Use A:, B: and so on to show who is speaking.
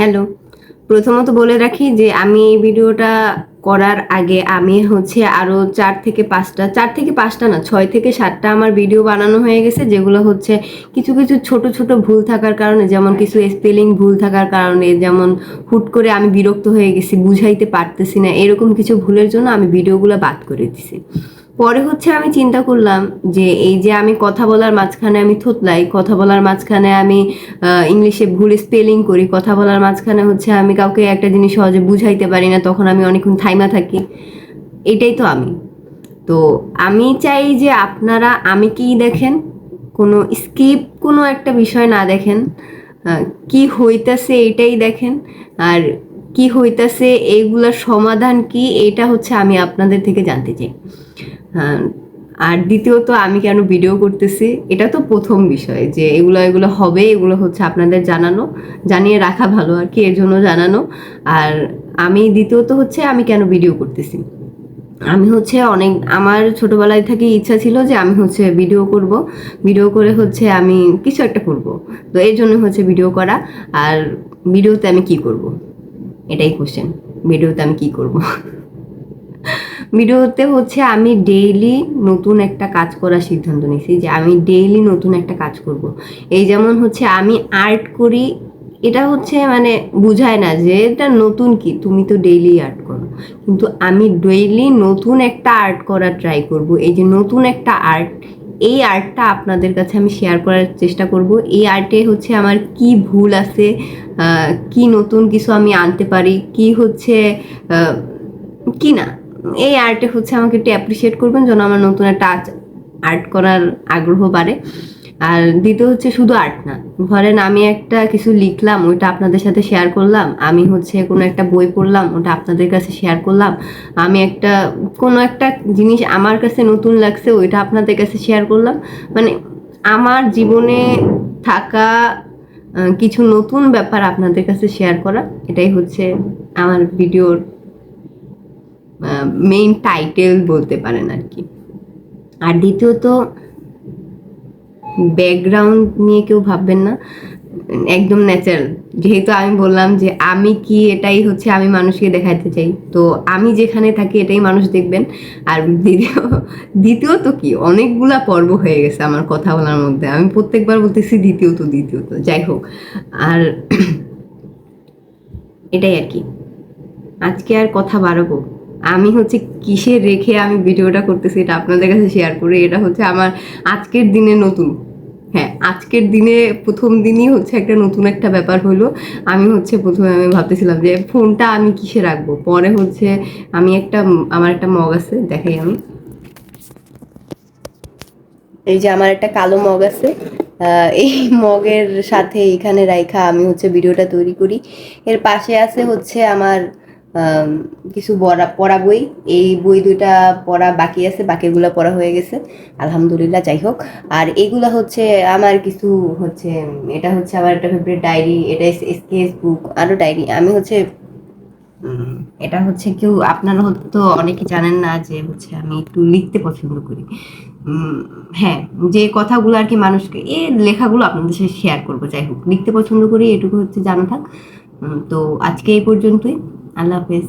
A: Hello. প্রথমত বলে রাখি যে আমি এই ভিডিওটা করার আগে আমি আরো ৪ থেকে ৫টা ৪ থেকে ৫টা না ৬ থেকে ৭টা আমার ভিডিও বানানো হয়ে গেছে, যেগুলো কিছু, কিছু ছোট, ছোট ভুল থাকার কারণে, যেমন কিছু স্পেলিং ভুল থাকার কারণে, যেমন হুট করে আমি বিরক্ত হয়ে গেছি, বুঝাইতে পারতেছি না, এরকম কিছু ভুলের জন্য আমি ভিডিওগুলো বাদ করে দিছি। পরে আমি চিন্তা করলাম যে এই যে আমি কথা বলার মাঝখানে আমি থুতলাই, কথা বলার মাঝখানে আমি ইংলিশে ভুল স্পেলিং করি, কথা বলার মাঝখানে আমি কাউকে একটা জিনিস সহজে বুঝাইতে পারি না, তখন আমি অনেকক্ষণ থাইমা থাকি। এটাই তো আমি। তো আমি চাই যে আপনারা আমি কি দেখেন, কোনো স্কিপ কোনো একটা বিষয় না দেখেন, কি হইতাছে এটাই দেখেন। আর কি হইতাছে এইগুলার সমাধান কি, এটা আমি আপনাদের থেকে জানতে চাই। হ্যাঁ। আর দ্বিতীয়ত আমি কেন ভিডিও করতেছি, এটা তো প্রথম বিষয় যে এগুলো এগুলো হবে, এগুলো আপনাদের জানানো, জানিয়ে রাখা ভালো আর কি, এর জন্য জানানো। আর আমি দ্বিতীয়ত আমি কেন ভিডিও করতেছি, আমি অনেক আমার ছোটবেলায় থেকে ইচ্ছা ছিল যে আমি ভিডিও করব, ভিডিও করে আমি কিছু একটা করব। তো এর জন্য ভিডিও করা। আর ভিডিওতে আমি কি করব, এটাই কোশ্চেন। ভিডিওতে আমি কি করব? ভিডিওতে আমি ডেইলি নতুন একটা কাজ করার সিদ্ধান্ত নিয়েছি, যে আমি ডেইলি নতুন একটা কাজ করব। এই যেমন আমি আর্ট করি, এটা মানে বুঝায় না যে এটা নতুন, কি তুমি তো ডেইলি আর্ট করো, কিন্তু আমি ডেইলি নতুন একটা আর্ট করার ট্রাই করব। এই যে নতুন একটা আর্ট, এই আর্টটা আপনাদের কাছে আমি শেয়ার করার চেষ্টা করব। এই আর্টে আমার কি ভুল আছে, কি নতুন কিছু আমি আনতে পারি, কি কি না, এই আর্টে আমাকে একটু অ্যাপ্রিসিয়েট করবেন, যেন আমার নতুন একটা আর্ট করার আগ্রহ বাড়ে। আর দ্বিতীয় শুধু আর্ট না, ধরেন আমি একটা কিছু লিখলাম, ওইটা আপনাদের সাথে শেয়ার করলাম। আমি কোনো একটা বই পড়লাম, ওটা আপনাদের কাছে শেয়ার করলাম। আমি কোনো একটা জিনিস আমার কাছে নতুন লাগছে, ওইটা আপনাদের কাছে শেয়ার করলাম। মানে আমার জীবনে থাকা কিছু নতুন ব্যাপার আপনাদের কাছে শেয়ার করা, এটাই আমার ভিডিওর মেইন টাইটেল বলতে পারেন আর কি। আর দ্বিতীয়ত, ব্যাকগ্রাউন্ড নিয়ে কেউ ভাববেন না, একদম ন্যাচারাল। যেহেতু আমি বললাম যে আমি কি, এটাই আমি মানুষকে দেখাতে চাই, তো আমি যেখানে থাকি এটাই মানুষ দেখবেন। আর দ্বিতীয়ত কি, অনেকগুলা পর্ব হয়ে গেছে আমার কথা বলার মধ্যে, আমি প্রত্যেকবার বলতেছি দ্বিতীয়ত দ্বিতীয়ত, যাই হোক। আর এটাই আর কি, আজকে আর কথা বাড়াবো, আমি কিসে রেখে আমি ভিডিওটা করতেছি এটা আপনাদের কাছে শেয়ার করে। এটা আমার আজকের দিনে নতুন, হ্যাঁ আজকের দিনে প্রথম দিনই একটা নতুন একটা ব্যাপার হলো। আমি প্রথমে আমি ভাবতেছিলাম যে ফোনটা আমি কিসে রাখবো, পরে আমি আমার একটা মগ আছে, দেখাই আমি। এই যে আমার একটা কালো মগ আছে, এই মগের সাথে এখানে রাইখা আমি ভিডিওটা তৈরি করি। এর পাশে আছে আমার কিছু পড়া বই, এই বই দুইটা পড়া বাকি আছে, বাকিগুলো পড়া হয়ে গেছে আলহামদুলিল্লাহ, যাই হোক। আর এগুলা আমার কিছু এটা আমার একটা ফেভারিট ডায়েরি, এটা স্কেচ বুক, আরও ডায়েরি। আমি এটা কেউ আপনারা হয়তো অনেকে জানেন না যে আমি একটু লিখতে পছন্দ করি। হ্যাঁ, যে কথাগুলো আর কি মানুষকে, এই লেখাগুলো আপনাদের সাথে শেয়ার করবো, যাই হোক লিখতে পছন্দ করি, এটুকু জানা থাক। তো আজকে এই পর্যন্তই, আল্লাহ হাফেজ।